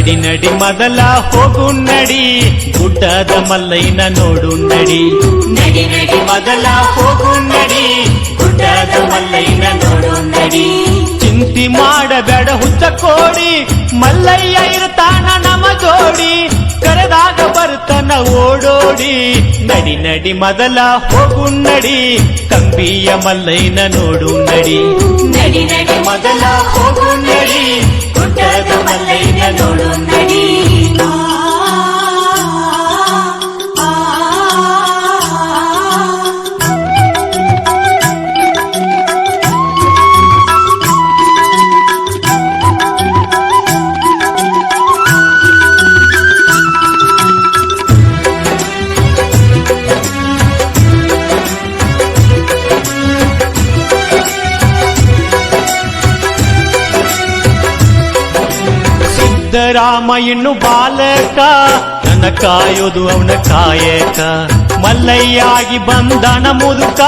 ನಡಿ ನಡಿ ಮೊದಲ ಹೋಗು ನಡಿ ಗುಡ್ಡದ ಮಲ್ಲಯ್ಯನ ನೋಡು ನಡಿ ನಡಿ ನಡಿ ಮೊದಲ ಹೋಗು ನಡಿ ಗುಡ್ಡದ ಮಲ್ಲಯ್ಯನ ನೋಡು ನಡಿ ಚಿಂತಿ ಮಾಡಬೇಡ ಹುಚ್ಚ ಕೋಡಿ ಮಲ್ಲಯ್ಯ ಇರ್ತಾನ ನಮ ಜೋಡಿ ಕರೆದಾಗ ಬರ್ತನ ಓಡೋಡಿ ನಡಿ ನಡಿ ಮೊದಲ ಹೋಗು ನಡಿ ಕಂಬಿಯ ಮಲ್ಲಯ್ಯನ ನೋಡು ನಡಿ ನಡಿ ನಡಿ ಮೊದಲ ಹೋಗು ನಡಿ ಗುಡ್ಡದ ಮಲ್ಲಯ್ಯನ ನೋಡು ನಡಿ ರಾಮ ಇನ್ನು ಬಾಲಕ ನನ್ನ ಕಾಯೋದು ಅವನ ಕಾಯಕ ಮಲ್ಲಯ್ಯಾಗಿ ಬಂದನ ಮುದುಕ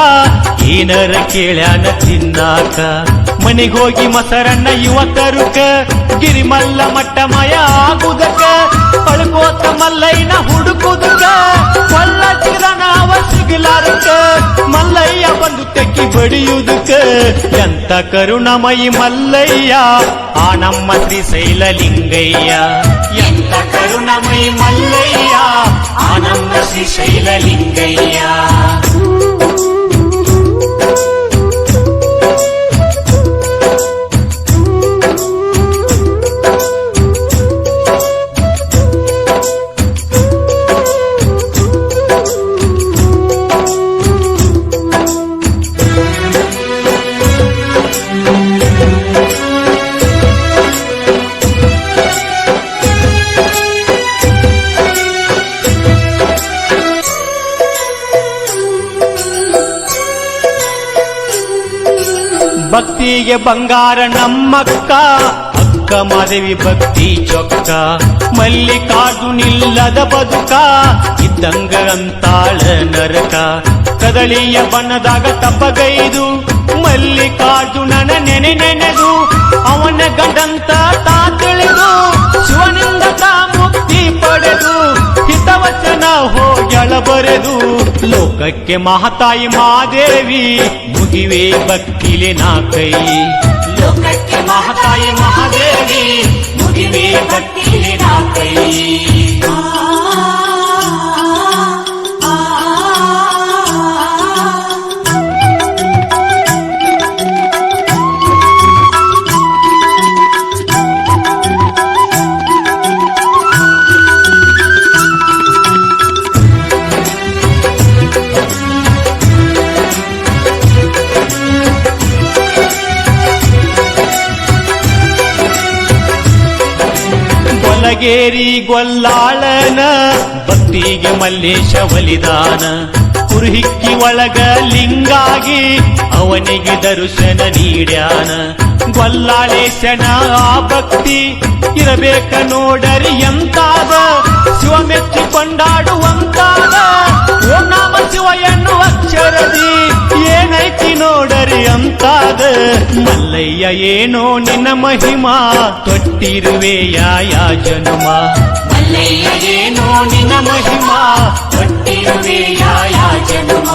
ಏನರ ಕೇಳ್ಯಾನ ತಿನ್ನಾಕ ಮನೆಗೋಗಿ ಮೊಸರನ್ನ ಯುವಕರುಕ ಗಿರಿಮಲ್ಲ ಮಟ್ಟ ಮಯ ಆಗುದಕ ಪಳ್ಕೋತ ಮಲ್ಲಯ್ಯನ ಹುಡುಕುದಕ ಕೊಳ್ಳ ಚಿರನಾವ ಸಿಗಲಾರಕ ಮಲ್ಲಯ್ಯ ಬಂದು ತೆಕ್ಕಿ ಬಡಿಯುವುದಕ್ಕ ಎಂತ ಕರುಣಮಯಿ ಮಲ್ಲಯ್ಯ ಆ ನಮ್ಮ ಶ್ರೀಶೈಲ ಲಿಂಗಯ್ಯ ಎಂತ ಕರುಣಮಯಿ ಮಲ್ಲಯ್ಯ ಆ ನಮ್ಮ ಶ್ರೀಶೈಲ ಲಿಂಗಯ್ಯ ಭಕ್ತಿಗೆ ಬಂಗಾರ ನಮ್ಮಕ್ಕ ಅಕ್ಕ ಮಾದೇವಿ ಭಕ್ತಿ ಚೊಕ್ಕ ಮಲ್ಲಿಕಾರ್ಜುನಿಲ್ಲದ ಬದುಕ ಇದ್ದಂಗ ಅಂತಾಳ ನರಕ ಕದಳಿಯ ಬಣ್ಣದಾಗ ತಪ್ಪಗೈದು ಮಲ್ಲಿಕಾರ್ಜುನನ ನೆನೆದು ಅವನ ಗಂಡಂತ ತಾ ತಿಳಿದು ಶಿವನಿಂದ ತಾ ಮುಕ್ತಿ ಪಡೆದು ಹಿತವಚನ ಹೋಗ್ಯಳ ಬರೆದು ಲೋಕಕ್ಕೆ ಮಹಾತಾಯಿ ಮಾದೇವಿ ಮುಗಿವೆ ಭಕ್ತಿಲೆ ನಾ ಕೈ ಲೋಕಕ್ಕೆ ಮಹಾತಾಯಿ ಮಹಾದೇವಿ ಮುಗಿವೆ ಭಕ್ತಿಲೆ ನಾ ಕೈ ಗೊಲಗೇರಿ ಗೊಲ್ಲಾಳನ ಭಕ್ತಿಗೆ ಮಲ್ಲೇಶ ಒಲಿದಾನ ಕುರುಹಿಕ್ಕಿ ಒಳಗ ಲಿಂಗಾಗಿ ಅವನಿಗೆ ದರ್ಶನ ನೀಡ್ಯಾನ ಗೊಲ್ಲಾಳೇಶನ ಆ ಭಕ್ತಿ ಇರಬೇಕ ನೋಡರಿ ಎಂತಾದ ಶಿವ ಮೆಚ್ಚಿ ಕೊಂಡಾಡುವಂತಾದ ಓಂ ನಮ ಶಿವ ಎನ್ನುವ ಅಕ್ಷರದಿ ಏನೈತಿ ನೋಡರಿ ಅಂತಾದ ಮಲ್ಲಯ್ಯ ಏನೋ ನಿನ್ನ ಮಹಿಮಾ ತೊಟ್ಟಿರುವೆ ಯಾ ಜನುಮ ಮಲ್ಲಯ್ಯ ಏನೋ ನಿನ್ನ ಮಹಿಮಾ ತೊಟ್ಟಿರುವೆ ಯಾ ಜನುಮ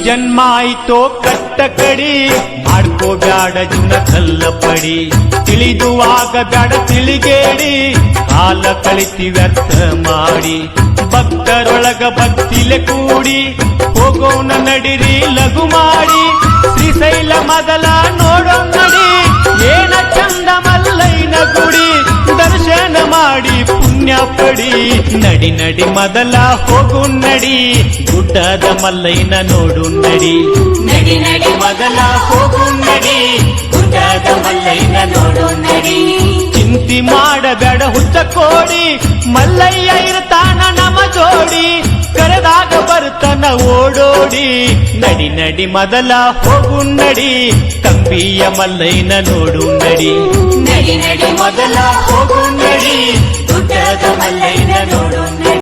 ಜನ್ಮ ಆಯ್ತೋ ಕಟ್ಟ ಕಡಿ ಮಾಡ್ಕೋಬ್ಯಾಡ ಜುನ ಕಲ್ಲ ಪಡಿ ತಿಳಿದುವಾಗ ಬ್ಯಾಡ ತಿಳಿಗೇಡಿ ಕಾಲ ಕಳಿತಿ ವ್ಯರ್ಥ ಮಾಡಿ ಭಕ್ತರೊಳಗ ಭಕ್ತಿಲೆ ಕೂಡಿ ಹೋಗೋಣ ನಡಿರಿ ಲಘು ಮಾಡಿ ಶ್ರೀಶೈಲ ಮೊದಲ ನೋಡೋ ನಡಿ ಏನ ಚಂದ ಮಲ್ಲಯ್ಯನ ಗುಡಿ ದರ್ಶನ ಮಾಡಿ ಪುಣ್ಯ ಪಡಿ ನಡಿ ನಡಿ ಮೊದಲ ಹೋಗು ನಡಿ ಗುಡ್ಡದ ಮಲ್ಲಯ್ಯನ ನೋಡು ನಡಿ ನಡಿ ನಡಿ ಮೊದಲ ಹೋಗು ನಡಿ ಗುಡ್ಡದ ಮಲ್ಲಯ್ಯನ ನೋಡು ನಡಿ ಚಿಂತಿ ಮಾಡಬೇಡ ಹುಚ್ಚ ಕೋಡಿ ಮಲ್ಲಯ್ಯ ಇರ್ತಾನ ನಮ ಜೋಡಿ ಕರೆದಾಗ ಬರ್ತಾನ ಓಡೋಡಿ ನಡಿ ನಡಿ ಮೊದಲ ಹೋಗು ನಡಿ ಕಂಬಿಯ ಮಲ್ಲಯ್ಯನ ನೋಡು ನಡಿ ನಡಿ ನಡಿ ಮೊದಲ ಹೋಗು ನಡಿ ಗುಡ್ಡದ ಮಲ್ಲಯ್ಯನ ನೋಡು ನಡಿ